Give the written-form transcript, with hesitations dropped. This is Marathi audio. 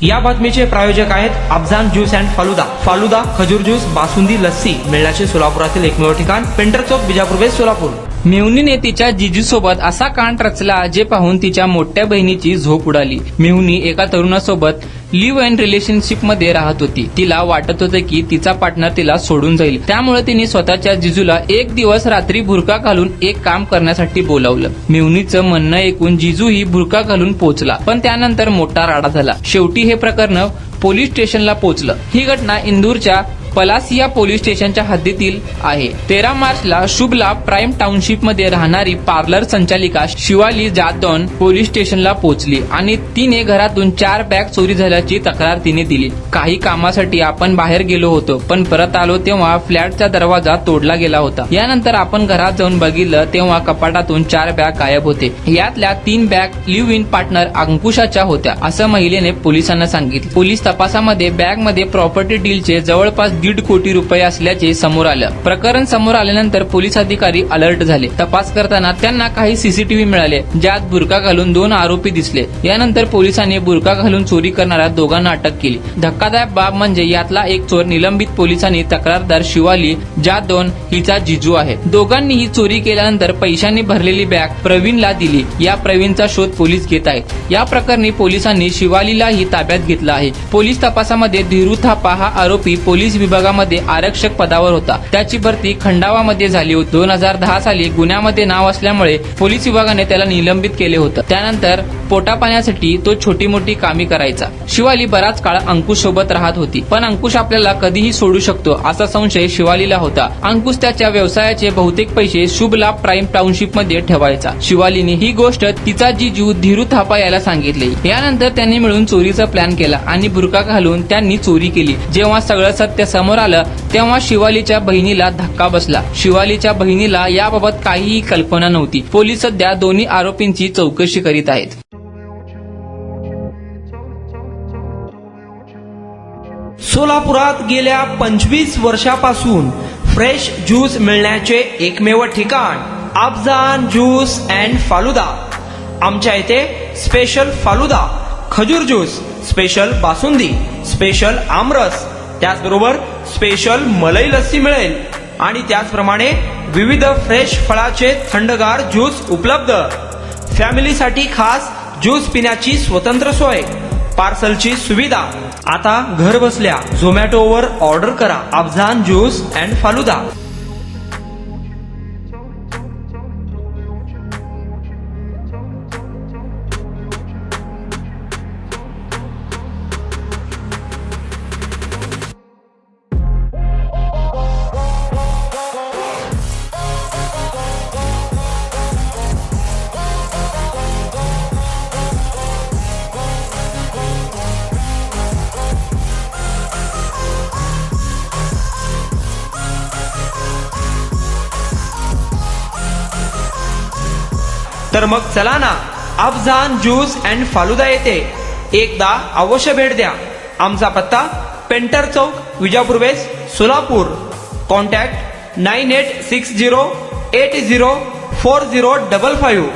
या बातमीचे प्रायोजक आहेत अफजान ज्यूस अँड फालुदा। फालुदा, खजूर ज्यूस, बासुंदी, लस्सी मिळण्याचे सोलापुरातील एकमेव ठिकाण, पेंटर चौक, बिजापूर वेस्ट, सोलापूर। मेहुनीने तिच्या जिजूसोबत असा कांड रचला जे पाहून तिच्या मोठ्या बहिणीची झोप उडाली। मेहुनी एका तरुणासोबत लिव्ह इन रिलेशनशिप मध्ये राहत होती। तिला वाटत होते की तिचा पार्टनर तिला सोडून जाईल, त्यामुळे तिने स्वतःच्या जिजूला एक दिवस रात्री बुरका घालून एक काम करण्यासाठी बोलावलं। मेहुनीचं म्हणणं ऐकून जिजूही बुरका घालून पोहोचला, पण त्यानंतर मोठा राडा झाला। शेवटी हे प्रकरण पोलीस स्टेशनला पोहोचलं। ही घटना इंदूरच्या पलासिया पोलीस स्टेशनच्या हद्दीतील आहे। 13 मार्चला शुभला प्राइम टाउनशिप मध्ये राहणारी पार्लर संचालिका शिवाली जादौन पोलीस स्टेशनला पोहोचली आणि तिने घरातून 4 बॅग चोरी झाल्याची तक्रार तिने दिली। काही कामासाठी आपण बाहेर गेलो होतो, पण परत आलो तेव्हा फ्लॅटचा दरवाजा तोडला गेला होता। यानंतर आपण घरात जाऊन बघितलं तेव्हा कपाटातून 4 बॅग गायब होते। यातल्या 3 बॅग लिव्ह इन पार्टनर अंकुशाच्या होत्या, असं महिलेने पोलिसांना सांगितलं। पोलीस तपासामध्ये बॅग मध्ये प्रॉपर्टी डीलचे जवळपास 1.5 कोटी रुपये असल्याचे समोर आलं। प्रकरण समोर आल्यानंतर पोलीस अधिकारी अलर्ट झाले। तपास करताना त्यांना काही सीसीटीव्ही मिळाले, ज्यात बुरका घालून 2 आरोपी दिसले। यानंतर पोलिसांनी बुरका घालून चोरी करणाऱ्या दोघांना अटक केली। धक्कादायक बाब म्हणजे यातला एक चोर निलंबित पोलिसांनी तक्रारदार शिवाली जादौन हिचा जिजू आहे। दोघांनीही चोरी केल्यानंतर पैशांनी भरलेली बॅग प्रवीणला दिली। या प्रवीणचा शोध पोलीस घेत आहेत। या प्रकरणी पोलिसांनी शिवालीलाही ताब्यात घेतलं आहे। पोलीस तपासामध्ये धीरू थापा हा आरोपी पोलीस विभागामध्ये आरक्षक पदावर होता। त्याची भरती खंडावामध्ये झाली होती। 2010 साली गुन्ह्यामध्ये नाव असल्यामुळे पोलीस विभागाने त्याला निलंबित केले होते। त्यानंतर पोटापाण्यासाठी तो छोटी मोठी कामे करायचा। शिवाली बराच काळ अंकुश सोबत राहत होती, पण अंकुश आपल्याला कधीही सोडू शकतो असा संशय शिवालीला होता। अंकुश त्याच्या व्यवसायाचे बहुतेक पैसे शुभला प्राइम टाउनशिप मध्ये ठेवायचा। शिवालीने ही गोष्ट तिचा जिजू धीरू थापा याला सांगितली। यानंतर त्यांनी मिळून चोरीचा प्लॅन केला आणि बुरका घालून त्यांनी चोरी केली। जेव्हा सगळं सत्य समोर आलं तेव्हा शिवालीच्या बहिणीला धक्का बसला। शिवालीच्या बहिणीला याबाबत काहीही कल्पना नव्हती। पोलीस सध्या दोन्ही आरोपींची चौकशी करीत आहेत। सोलापुरात गेल्या 25 वर्षापासून फ्रेश ज्यूस मिळण्याचे एकमेव ठिकाण अफजान ज्यूस अँड फालुदा। आमच्या इथे स्पेशल फालुदा, खजूर ज्यूस, स्पेशल बासुंदी, स्पेशल आमरस, त्याचबरोबर स्पेशल मलाई लस्सी मिळेल आणि त्याचप्रमाणे विविध फ्रेश फळाचे थंडगार ज्यूस उपलब्ध। फॅमिलीसाठी खास ज्यूस पिण्याची स्वतंत्र सोय, पार्सलची सुविधा। आता घर बसल्या झोमॅटोवर ऑर्डर करा अफजान ज्यूस अँड फालुदा। तर मग चला ना, अफजान ज्यूस अँड फालुदा येथे एकदा अवश्य भेट द्या। आमचा पत्ता पेंटर चौक, विजापूर वेस्ट, सोलापूर। कॉन्टॅक्ट 9860804055।